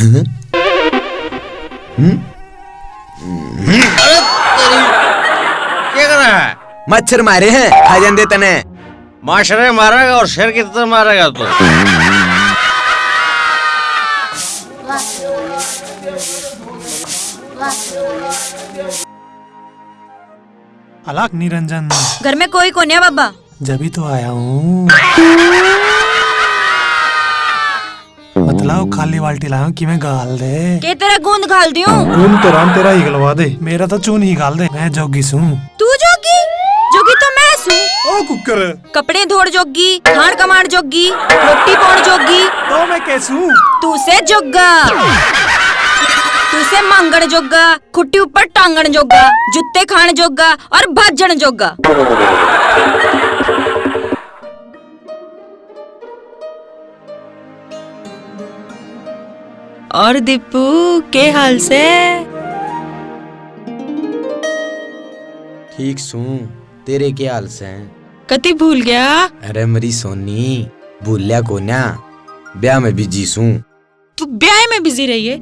अरे क्या कर रहा है? मच्छर मारे हैं, खा जाने तने। माशरे मारेगा और शेर की तरह मारेगा तू। अलग निरंजन। घर में कोई कौन है बाबा? जब ही तो आया हूँ। मतलब खाली बाल्टी लाया कि मैं गाल दे के तेरा गूंद घाल दियो। गूंद तो राम तेरा ही गलवा दे, मेरा तो चून ही गाल दे। मैं जोगी सू। तू जोगी? जोगी तो मैं सू। ओ कुकर। कपड़े धोड़ जोगी, खान कमाण जोगी, रोटी पौड़ जोगी। तो मैं कैसू? तू से जोगा, तू से मांगण जोगा, खुट्टी ऊपर टांगण जोगा, जुत्ते खान जोगा और भाजण जोगा। और दीपू के हाल से? ठीक सू, तेरे क्या हाल से? कति भूल गया? अरे मेरी सोनी, भूलिया को ना, ब्याह में बिजी सू। तू ब्याह में बिजी रही है,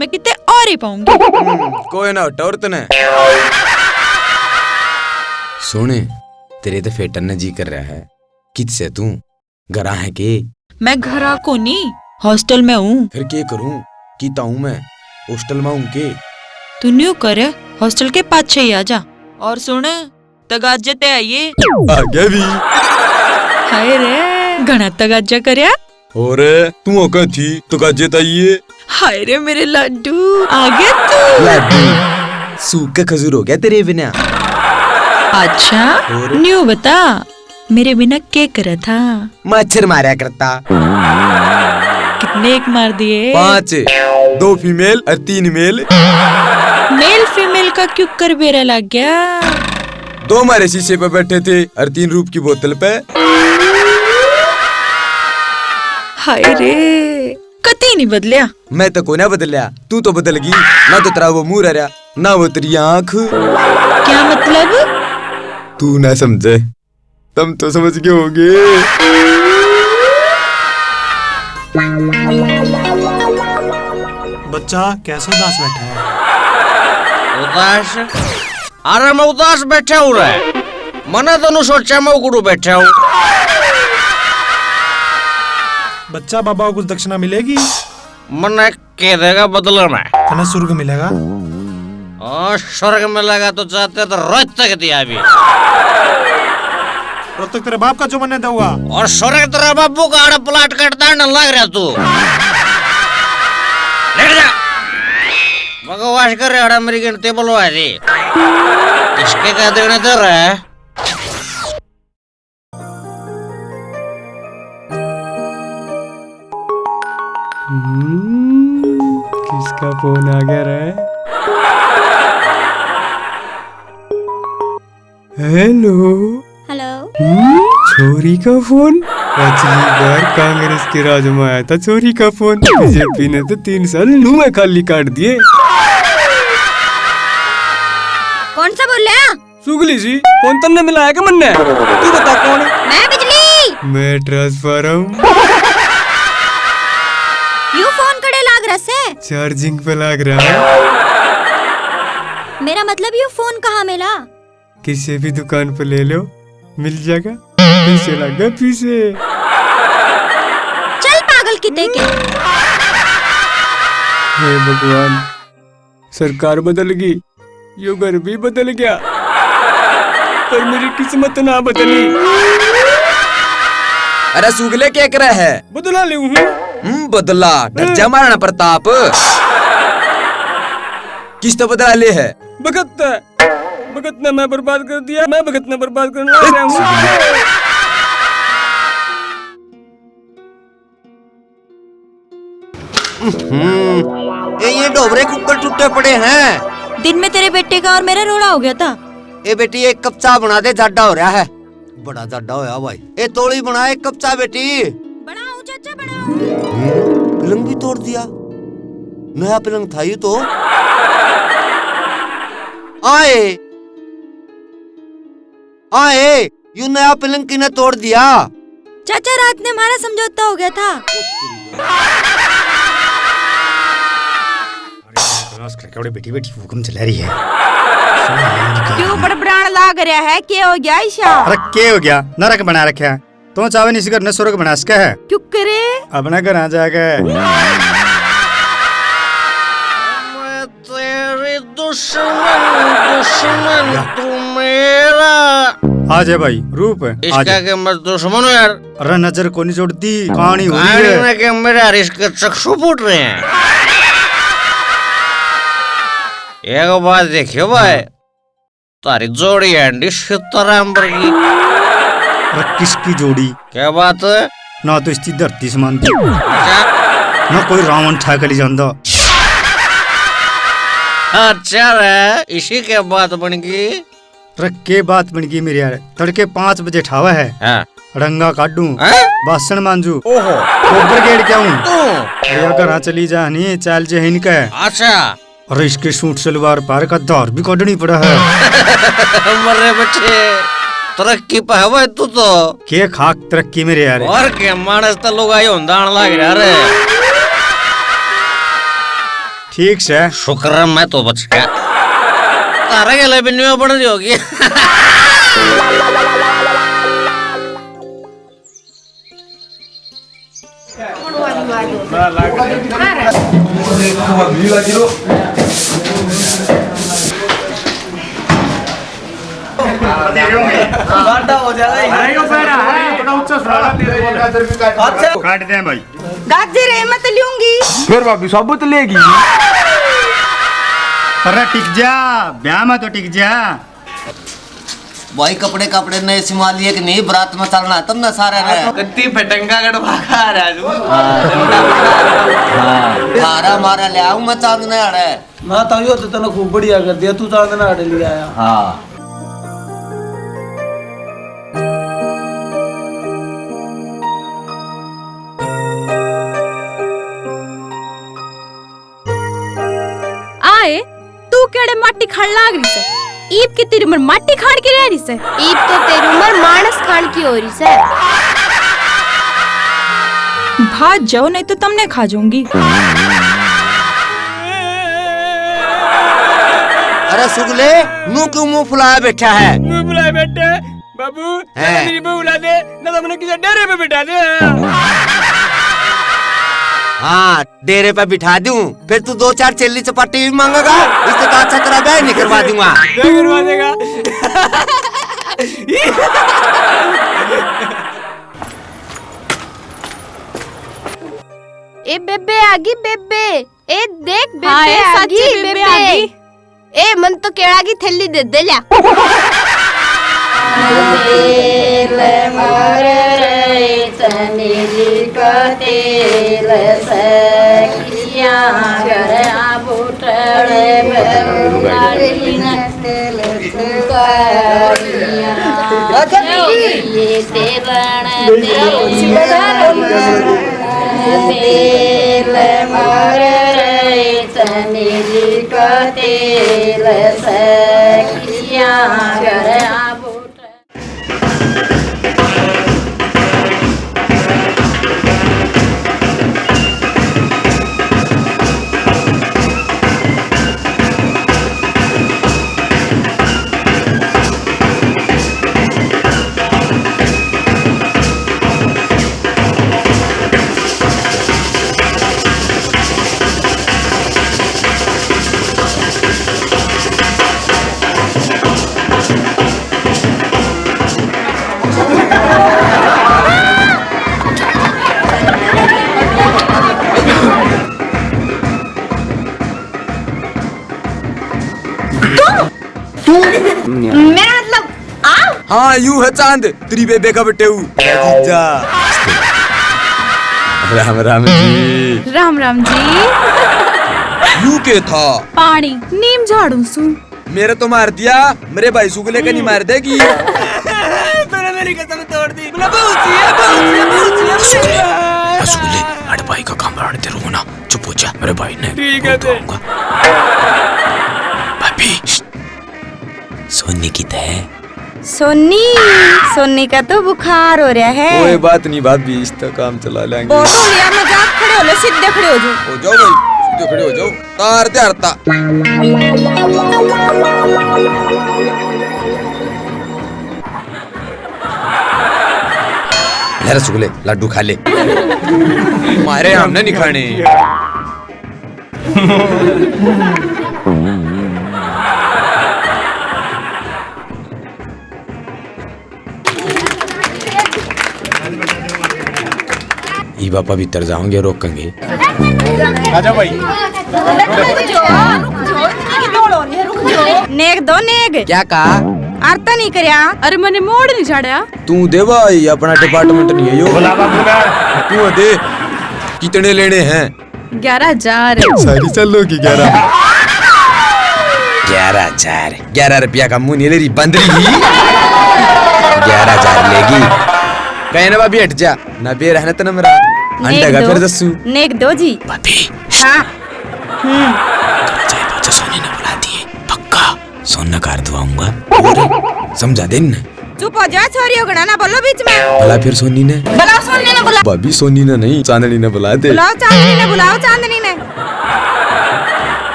मैं कितने और ही पाऊंगी। कोई ना उठा और तने। सुने, तेरे तो फेटन ने जी कर रहा है। किससे तू घरा है के? मैं घरा को नहीं, हॉस्टल में हूँ। फिर क्या करूँ? कीता हूँ मैं, हॉस्टल में हूँ के। तू न्यू करे, हॉस्टल के पाछे ही आ जा। और सुन, तगाजे ते आइए। आगे भी। हाय रे, घना तगाजा करया। और तू ओका थी तो काजे ताइए। हाय रे मेरे लड्डू, आ गया तू। लड्डू सूखा खजूर हो गया तेरे बिना। अच्छा, न्यू बता, मेरे बिना क्या करा था? मच्छर मारा करता। कितने एक मार दिए? 5, 2 फीमेल और 3 मेल। मेल फीमेल का क्यों कर बेरा लग गया? 2 हमारे शीशे पे बैठे थे और 3 रूप की बोतल पे। हाय रे, कती नहीं बदलिया। मैं तो को ना बदलिया, तू तो बदल गई। ना तो तेरा वो मुंह रहा, ना वो तेरी आँख। क्या मतलब? तू ना समझे, तुम तो समझ गए होगे। बच्चा कैसा उदास बैठा है? उदास? अरे मैं उदास बैठा हूँ रे। मना तो सोचा मैं उकड़ू बैठा हूँ। बच्चा, बाबा को कुछ दक्षिणा मिलेगी? मना कह देगा बदला में। तना स्वर्ग मिलेगा? और स्वर्ग मिलेगा तो चाहते तो रोज तक दिया अभी। रोज तक तेरे बाप का जो मन दूंगा। और स्वर्ग तेरा बाबू का आड़ा प्लाट कटता न लग रहा तू। लेट जा। बकवास कर रहे मेरी गिनती बुलवा दी। किसके कह देने दे रहा है? किसका फोन आ गया रे? हेलो। हेलो। छोरी का फोन? पिछली बार कांग्रेस के राज में आया था छोरी का फोन। बीजेपी ने तो 3 साल लू में खाली काट दिए। कौन सा बोल रहा? सुगली सी फोन तन्ने मिलाया क्या मन्ने? तू बता कौन है? मैं बिजली। मैं ट्रांसफार्म। यू फोन कड़े लाग रहा से? चार्जिंग पे लग रहा है। मेरा मतलब यू फोन कहाँ मिला? किसी भी दुकान पे ले लो, मिल जाएगा। पीछे लगा पीछे। चल पागल किते के। हे भगवान, सरकार बदल गई, यो घर भी बदल गया, पर मेरी किस्मत ना बदली। अरे सुगले क्या कर रहा है? बदला ले हूँ। बदला डर जा महाराणा प्रताप। किस तो बदला ले है? भगत ने मैं बर्बाद कर दिया, मैं भगत ने बर्बाद करने लग रहा हूँ। ये डोबरे कुकर टूटे पड़े हैं। दिन में तेरे बेटे का और मेरा रोड़ा हो गया था। ए बेटी एक कप चाय बना दे, जाडा हो रहा है। बड़ा जाडा होया भाई। ए तोड़ी बना एक कप चाय बेटी। बनाऊं चाचा बनाऊं। पलंग भी तोड़ दिया। नया पलंग था ये तो। आए आए, यू नया पलंग किने तोड़ दिया? चाचा रात ने हमारा समझौता हो गया था। बकवास करके बैठी बैठी हुक्म चला रही है। क्यों बड़बड़ाने लाग रहा है? क्या हो गया ईशा? अरे क्या हो गया? नरक बना रखा है तो चावे नहीं घर ने स्वर्ग बना सका है। क्यों करे? अपना घर आ जाके मैं तेरी दुश्मन तू मेरा। आ जाए भाई रूप आ इसका जा। के मैं दुश्मन हूँ यार। अरे नजर को नहीं जोड़ती कहानी हो रही कहानी है। में के मेरे इसके चक्षु फूट रहे हैं। एक बात देखियो भाई, तारी जोड़ी है सीताराम की। अरे किसकी जोड़ी? क्या बात है? ना तो इसकी धरती समान थी अच्छा ना कोई रावण ठाक ली जाता। अच्छा रे, इसी के बात बन गई। अरे के बात बन गई मेरे यार। तड़के 5 बजे ठावा है। हाँ। रंगा काटू हैं? बासन मांजू ओहो गोबर गेड़ क्या हूँ तू। घर चली जा नहीं चाल जे इनका है। अच्छा और इसके सूट सलवार पार का दौर भी काटनी पड़ा है। मरे बच्चे तरक्की पे है तू तो। के खाक तरक्की मेरे यार। और के मानस तो लोग आयो दान लाग रहा रे। ठीक से शुक्र है मैं तो बच गया। तारे के लिए भी न्यू बन रही होगी। काट दे भाई। गाजर है मैं तो लूंगी। फिर भाभी साबुत लेगी। अरे टिक जा ब्याह में तो टिक जा। भाई कपड़े कपड़े नए सिमा लिए कि नहीं बारात में चलना है तब ना सारे ने कत्ती फटंगा गड़वा खा राजू। हारा मारा ले आऊं मैं चांदने अड़े। ना तो यो तो तने खूब बढ़िया कर दिया तू चांदना अड़े लिया आया। हाँ आए तू केड़े माटी खान लाग रही से? ईब की तेरी उम्र माटी खान की रह रही से? ईब तो तेरी उम्र मानस खान की हो रही है। भाग जाओ नहीं तो तुमने खा जाऊंगी। अरे सुगले नू क्यों मुंह फुलाया बैठा है? मुंह बुलाए बैठे बाबू है। मेरी बहू बुला दे ना तो मैंने किसी डेरे पे बिठा दे। हाँ डेरे पे बिठा दूं फिर तू 2-4 चिल्ली चपाटी भी मांगेगा। इससे तो अच्छा तेरा ब्याह नहीं करवा दूंगा। करवा देगा। ए बेबे आगी बेबे। ए देख बेबे हाँ, ए, आगी सच्ची बेबे आगी। ए मन तो केड़ा की थैली दे दे ला। मेरा मतलब आओ। हाँ यूं है चांद तेरी बेबे का बेटे हूँ। जीजा राम राम जी। राम राम जी। यूं के था पानी नीम झाड़ू सु। मेरे तो मार दिया मेरे भाई सुगले का नहीं मार देगी। तूने मेरी कसम तोड़ दी। बोला बहुत सुगले अरे भाई का काम बढ़ते रहो ना चुप हो जा मेरे भाई ने। ठीक है ते। भाभी सोने की तय। सोनी का तो बुखार हो रहा है। कोई बात नहीं भाभी इस तक काम चला लेंगे। बोलो लिया मजाक खड़े हो लो सीधे खड़े हो जाओ। हो जाओ भाई जो खड़े हो जाओ तार दे हरता ले रसगुल्ले लड्डू खा ले मारे हमने नहीं खाने ई बापा भीतर जाओगे रोकेंगे आजा भाई नेक दो नेक क्या कहा अर्ता नहीं करया अरे मैंने मोड़ नहीं छाड़ा तू दे भाई अपना डिपार्टमेंट नहीं है यो तू दे कितने लेने हैं 11,000 सारी चलो की 11 11,000 11 रुपया का मुंह नहीं ले रही बंदरी 11,000 लेगी कहे ना भाभी हट जा ना बे रहना तो ना मेरा अंडा का फिर दसू नेक दो जी भाभी हाँ सोनी ने बुला दिए पक्का सोना कार दुआऊंगा समझा दे न चुप हो जा छोरी होगना ना बोलो बीच में बुला फिर सोनी ने बुलाओ सोनी ने बुलाओ भाभी सोनी ने नहीं चांदनी ने बुला दे बुलाओ चांदनी ने बुलाओ चांदनी ने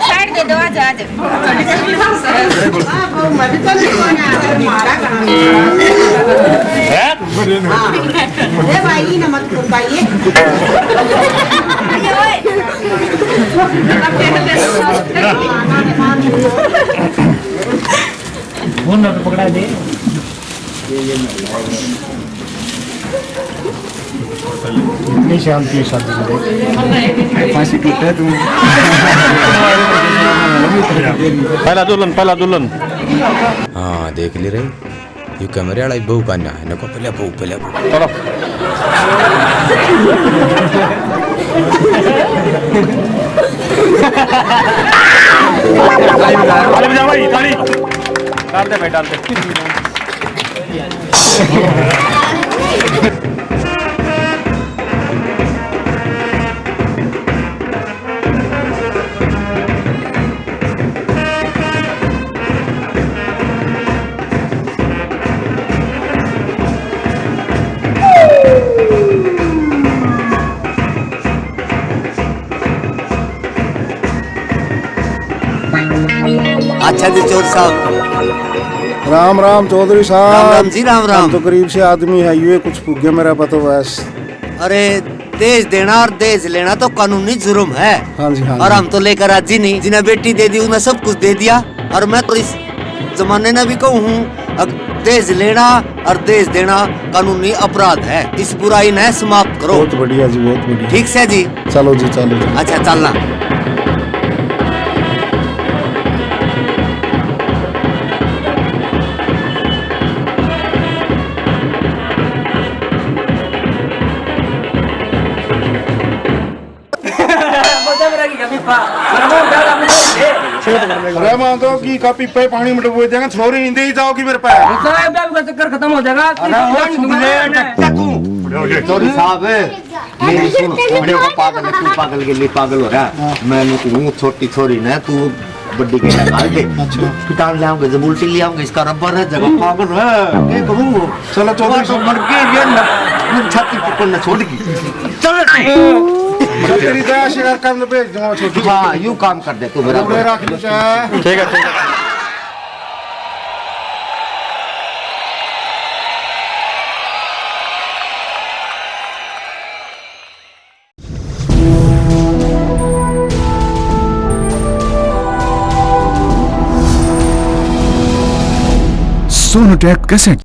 साइड दे दो आजा पकड़ा दे इतनी शांति शादी फांसी टूटे तुम पहला दुल्हन हाँ देख ले रहे यू कैमरे वाला बहू का ना है नको पहले बहू चलो भाई थाली डाल दे भाई डाल दे अच्छा जी चोर साहब राम राम चौधरी साहब राम राम जी राम राम हम तो गरीब से आदमी है ये कुछ पुगे मेरा पता बस अरे देश देना और देश लेना तो कानूनी जुर्म है हाँ जी हाँ और जी। हम तो लेकर राजी नहीं जिन्हें बेटी दे दी उन्हें सब कुछ दे दिया और मैं तो इस जमाने में भी कहूँ हूँ अब देश लेना और देश देना कानूनी अपराध है इस बुराई ने समाप्त करो बहुत बढ़िया जी बहुत बढ़िया ठीक से जी चलो जी चलो जी। अच्छा चलना अरे मान दो कि कॉपी पे पानी में डुबो देंगे छोरी नहीं दे जाओगी मेरे पास चक्कर खत्म हो जाएगा चौधरी साहब मेरी सुन वीडियो को पागल है तू पागल के लिए पागल हो रहा है मैं कहूँ छोटी छोरी ने तू बड्डी के निकाल दे किताब ले आऊंगे जब उल्टी ले आऊंगे इसका रबर है जगह पागल है क्या करूँ चलो चौधरी तो मर के ये छाती पकड़ना छोड़ दी चल तेरी दया शिकार कर ले भेज दूंगा छोटी हाँ यूं काम कर दे तू मेरा रख लो चाहे ठीक है सोनोटेक कैसेट